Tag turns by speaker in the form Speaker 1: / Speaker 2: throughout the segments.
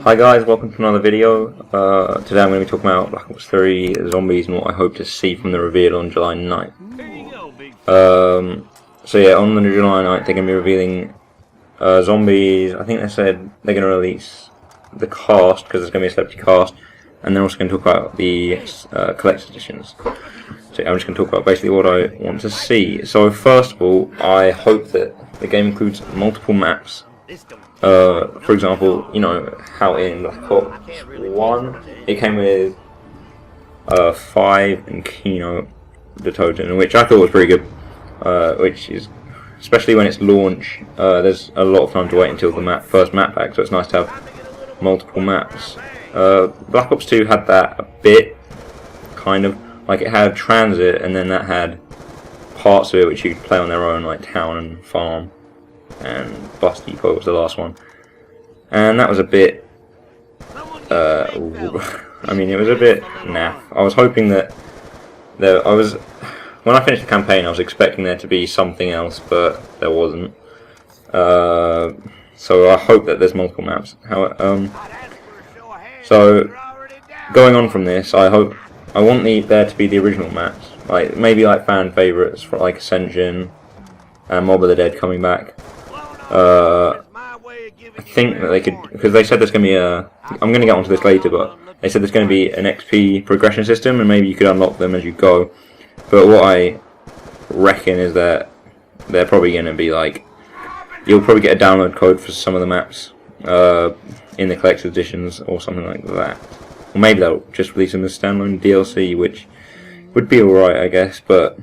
Speaker 1: Hi guys, welcome to another video. Today I'm going to be talking about Black Ops 3 Zombies and what I hope to see from the reveal on July 9th. So yeah, on the July 9th they're going to be revealing Zombies. I think they said they're going to release the cast, because there's going to be a celebrity cast, and they're also going to talk about the collector's editions. So I'm just going to talk about basically what I want to see. So first of all, I hope that the game includes multiple maps. For example, you know how in Black Ops 1 it came with 5 and Kino the Totem, which I thought was pretty good. Which is, especially when it's launch, there's a lot of time to wait until the first map pack, so it's nice to have multiple maps. Black Ops 2 had that a bit, kind of, like it had transit, and then that had parts of it which you could play on their own, like town and farm. And Bus Depot was the last one, and that was a bit I mean, it was a bit naff. I was hoping that when I finished the campaign I was expecting there to be something else, but there wasn't. So I hope that there's multiple maps. So going on from this, I want there to be the original maps, like maybe like fan favourites for like Ascension and Mob of the Dead coming back. I think that they could, because they said there's going to be I'm going to get onto this later, but they said there's going to be an XP progression system, and maybe you could unlock them as you go. But what I reckon is that they're probably going to be like, you'll probably get a download code for some of the maps in the collector's editions or something like that. Or maybe they'll just release them as standalone DLC, which would be alright, I guess, but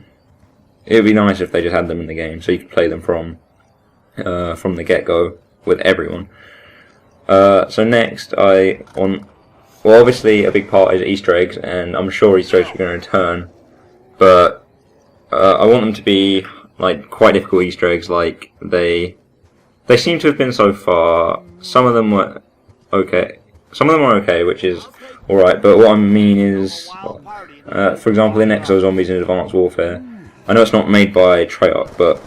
Speaker 1: it would be nice if they just had them in the game so you could play them from the get-go with everyone. So next, well, obviously a big part is Easter eggs, and I'm sure Easter eggs are going to return, but I want them to be like quite difficult Easter eggs, like they seem to have been so far. Some of them were okay. Some of them are okay, which is alright, but what I mean is, for example, in Exo Zombies in Advanced Warfare, I know it's not made by Treyarch, but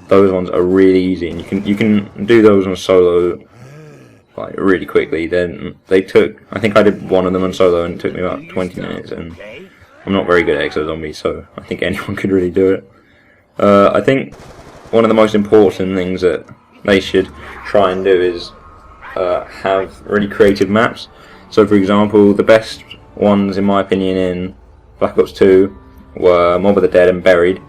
Speaker 1: those ones are really easy, and you can do those on solo like really quickly. Then I think I did one of them on solo, and it took me about 20 minutes, and I'm not very good at Exo Zombies, so I think anyone could really do it. I think one of the most important things that they should try and do is have really creative maps. So for example, the best ones in my opinion in Black Ops 2 were Mob of the Dead and Buried,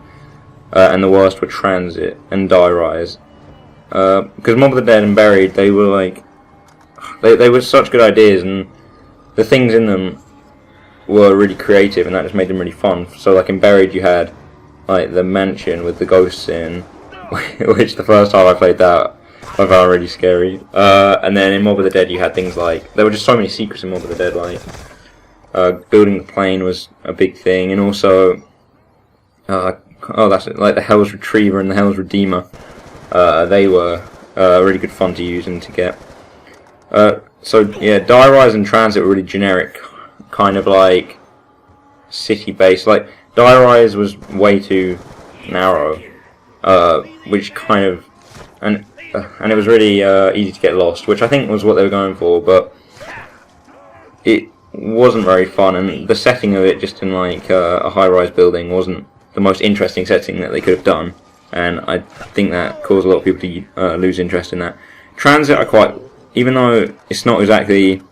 Speaker 1: and the worst were Transit and Die Rise. Because Mob of the Dead and Buried, they were like, they were such good ideas, and the things in them were really creative, and that just made them really fun. So like in Buried you had like the mansion with the ghosts in, which the first time I played that I found really scary. And then in Mob of the Dead you had things like, there were just so many secrets in Mob of the Dead, like building the plane was a big thing, and also that's it, like the Hell's Retriever and the Hell's Redeemer. They were really good fun to use and to get. So yeah, Die Rise and Transit were really generic, kind of like city-based. Like Die Rise was way too narrow, which kind of, and it was really easy to get lost, which I think was what they were going for, but it wasn't very fun, and the setting of it just in like a high-rise building wasn't the most interesting setting that they could have done, and I think that caused a lot of people to lose interest in that. Transit, even though it's not exactly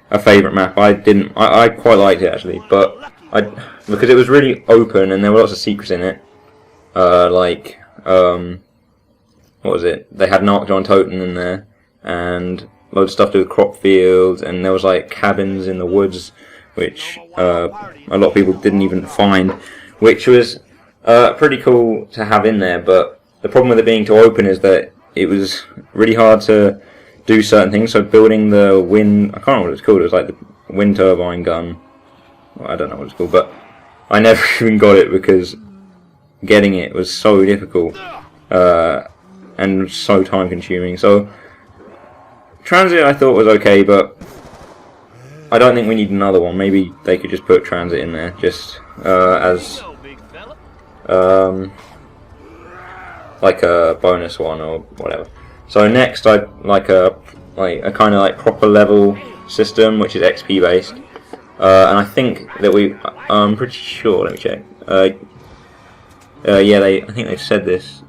Speaker 1: a favourite map, I quite liked it actually, but because it was really open and there were lots of secrets in it, like what was it? They had Narc John Toten in there, and loads of stuff to do with crop fields, and there was like cabins in the woods, which a lot of people didn't even find, which was pretty cool to have in there. But the problem with it being too open is that it was really hard to do certain things. So building the wind, I can't remember what it's called, it was like the wind turbine gun, well, I don't know what it's called, but I never even got it because getting it was so difficult and so time consuming. So Transit I thought was okay, but I don't think we need another one. Maybe they could just put Transit in there, just as like a bonus one or whatever. So next I'd like like a kind of like proper level system, which is XP based. And I think that I'm pretty sure. Let me check. Yeah, I think they've said this.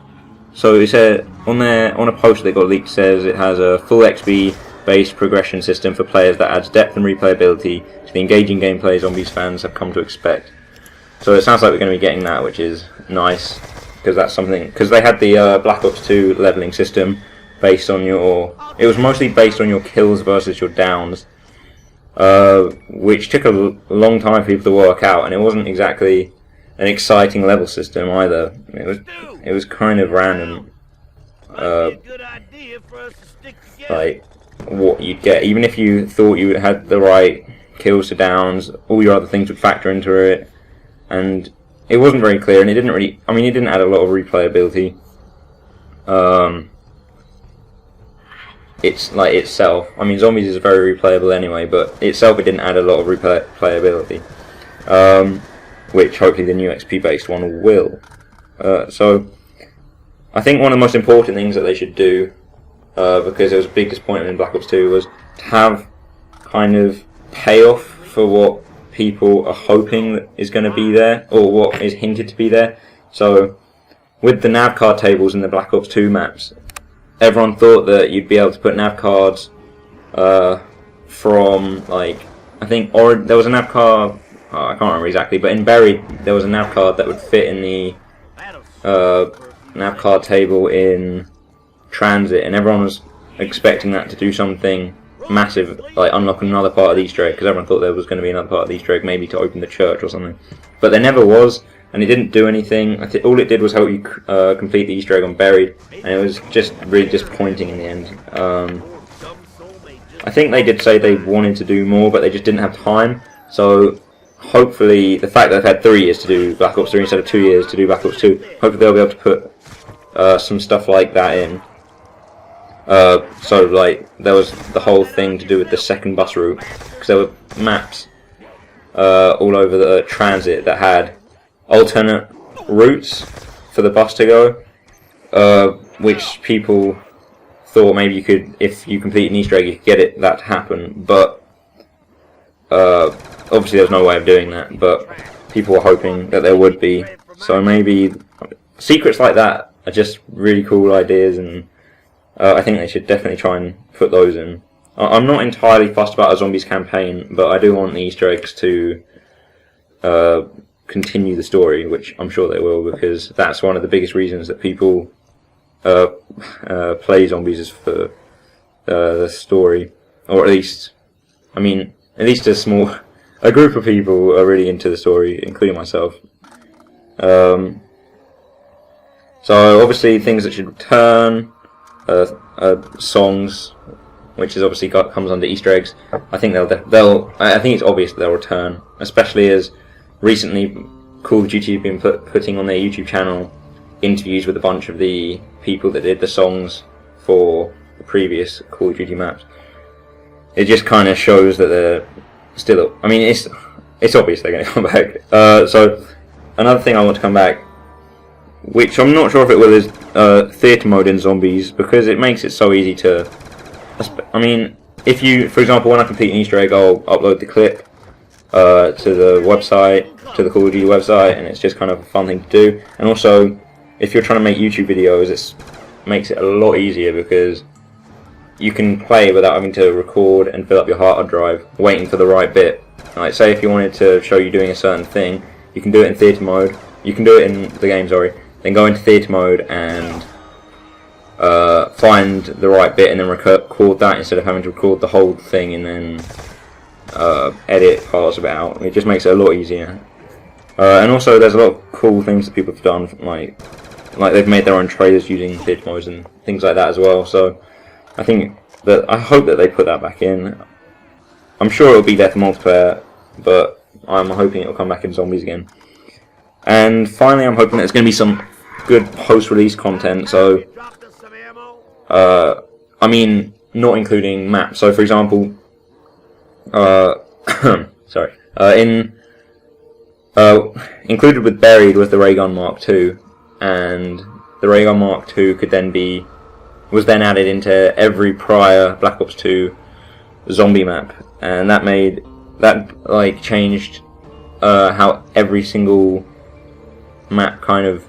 Speaker 1: So it said on a poster they got leaked, says it has a full XP based progression system for players that adds depth and replayability to the engaging gameplay zombies fans have come to expect. So it sounds like we're going to be getting that, which is nice, because that's something. Because they had the Black Ops 2 leveling system based on it was mostly based on your kills versus your downs, which took a long time for people to work out, and it wasn't exactly an exciting level system either. It was kind of random, like what you'd get. Even if you thought you had the right kills to downs, all your other things would factor into it, and it wasn't very clear. And it didn't really. I mean, it didn't add a lot of replayability. It's like itself. I mean, zombies is very replayable anyway, but itself it didn't add a lot of replayability. Which hopefully the new XP based one will. So I think one of the most important things that they should do, because there was a big disappointment in Black Ops 2, was to have kind of payoff for what people are hoping that is going to be there, or what is hinted to be there. So with the nav card tables in the Black Ops 2 maps, everyone thought that you'd be able to put nav cards from, like, I think there was a nav card, I can't remember exactly, but in Buried there was a nav card that would fit in the nav card table in Transit, and everyone was expecting that to do something massive, like unlock another part of the Easter egg, because everyone thought there was going to be another part of the Easter egg, maybe to open the church or something. But there never was, and it didn't do anything. All it did was help you complete the Easter egg on Buried, and it was just really disappointing in the end. I think they did say they wanted to do more, but they just didn't have time. So hopefully, the fact that they've had 3 years to do Black Ops 3 instead of 2 years to do Black Ops 2, hopefully they'll be able to put some stuff like that in. So like there was the whole thing to do with the second bus route, because there were maps all over the Transit that had alternate routes for the bus to go, which people thought maybe you could, if you complete an Easter egg, you could get that to happen, but obviously there's no way of doing that, but people were hoping that there would be. So maybe secrets like that are just really cool ideas, and I think they should definitely try and put those in. I'm not entirely fussed about a zombies campaign, but I do want the Easter eggs to continue the story, which I'm sure they will, because that's one of the biggest reasons that people play zombies, is for the story, or at least a group of people are really into the story, including myself. So obviously things that should return, songs, which is obviously comes under Easter eggs. I think I think it's obvious that they'll return, especially as recently Call of Duty have been putting on their YouTube channel interviews with a bunch of the people that did the songs for the previous Call of Duty maps. It just kind of shows that they're still. I mean, it's obvious they're going to come back. So another thing I want to come back, which I'm not sure if it will, is theatre mode in zombies, because it makes it so easy to. I mean, if you, for example, when I complete an Easter egg, I'll upload the clip to the website, to the Call of Duty website, and it's just kind of a fun thing to do. And also, if you're trying to make YouTube videos, it makes it a lot easier, because you can play without having to record and fill up your hard drive, waiting for the right bit. Like, say if you wanted to show you doing a certain thing, you can do it in theatre mode. You can do it in the game, sorry. Then go into theatre mode and find the right bit, and then record that instead of having to record the whole thing and then edit parts of it out. It just makes it a lot easier. And also, there's a lot of cool things that people have done, like they've made their own trailers using theatre modes and things like that as well. So I hope that they put that back in. I'm sure it'll be there for multiplayer, but I'm hoping it'll come back in zombies again. And finally, I'm hoping there's going to be some good post-release content. So, I mean, not including maps. So, for example, sorry, included with Buried was the Ray Gun Mark II, and the Ray Gun Mark II could then be was then added into every prior Black Ops 2 zombie map, and that like changed how every single map kind of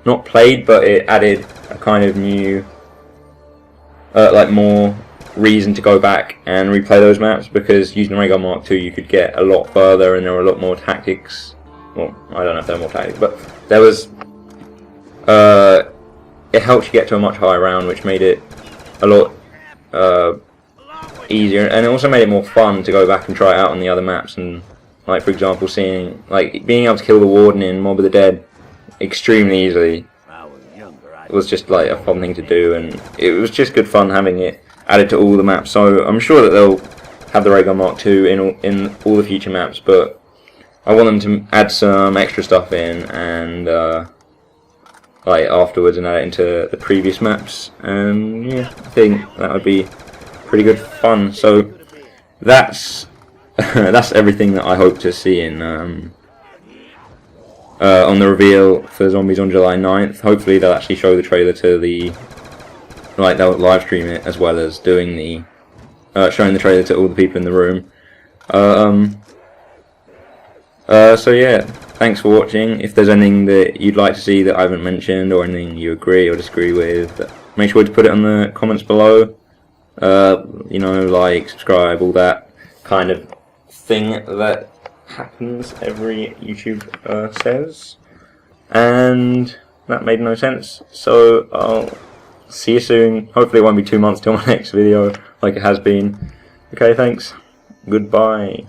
Speaker 1: not played, but it added a kind of new like more reason to go back and replay those maps, because using the Ray Gun Mark II you could get a lot further and there were a lot more tactics. Well, I don't know if there were more tactics, but there was it helped you get to a much higher round, which made it a lot easier, and it also made it more fun to go back and try it out on the other maps. And like, for example, being able to kill the Warden in Mob of the Dead extremely easily was just like a fun thing to do, and it was just good fun having it added to all the maps. So I'm sure that they'll have the Ray Gun Mark II in all the future maps, but I want them to add some extra stuff in, and like afterwards, and add it into the previous maps. And yeah, I think that would be pretty good fun. So that's that's everything that I hope to see in on the reveal for Zombies on July 9th. Hopefully they'll actually show the trailer to the, like, they'll live stream it as well as doing the showing the trailer to all the people in the room. So yeah, thanks for watching. If there's anything that you'd like to see that I haven't mentioned, or anything you agree or disagree with, make sure to put it in the comments below. You know, like, subscribe, all that kind of thing that happens every YouTube says. And that made no sense, so I'll see you soon. Hopefully it won't be 2 months till my next video like it has been. Okay, thanks. Goodbye.